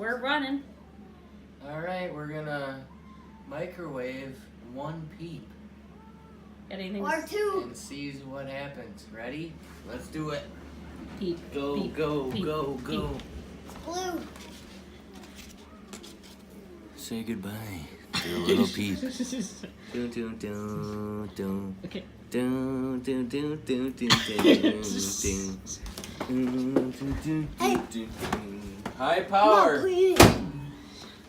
We're running. Alright, we're gonna microwave one Peep. Got anything Or two. And see what happens. Ready? Let's do it. Peep. Go, Peep, go, peep, go, peep. go. Blue. Say goodbye to a little Peep. Dun, dun, dun, dun. Okay. Dun, dun, dun, dun, dun, dun, Hey. High No, power. please.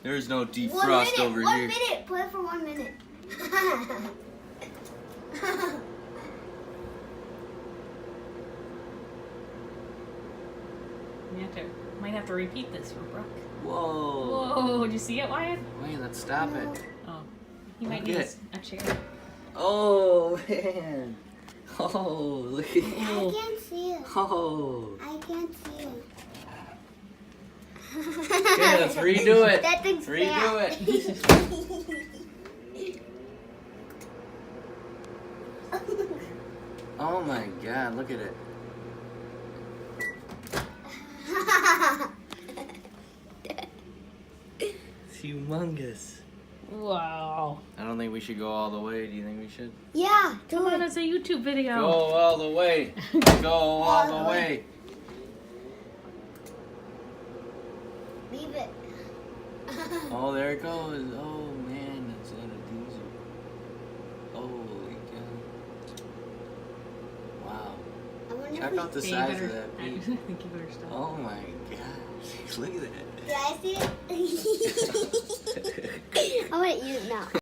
There's no 1 defrost minute. over 1 here. minute. Play for 1 minute. Might have to repeat this for Brooke. Whoa. Whoa, did you see it, Wyatt? Wait, let's stop it. Oh, he might Okay. need a chair. Oh, man. Oh, look at I can't see it. Oh. I can't see it. Okay, let's redo it. That thing's Redo fat. Oh my god, look at it. It's humongous. Wow. I don't think we should go all the way. Do you think we should? Yeah, Come do on, it. it's a YouTube video. Go all the way. Go all the way. Leave it. Oh, there it goes. Oh man, it's in a diesel. Holy cow. Wow. I wonder Check if out the Okay, you size better- of that I Peep. think you better stop. Oh my gosh. Look at that. Did I see it? I'm gonna eat it now.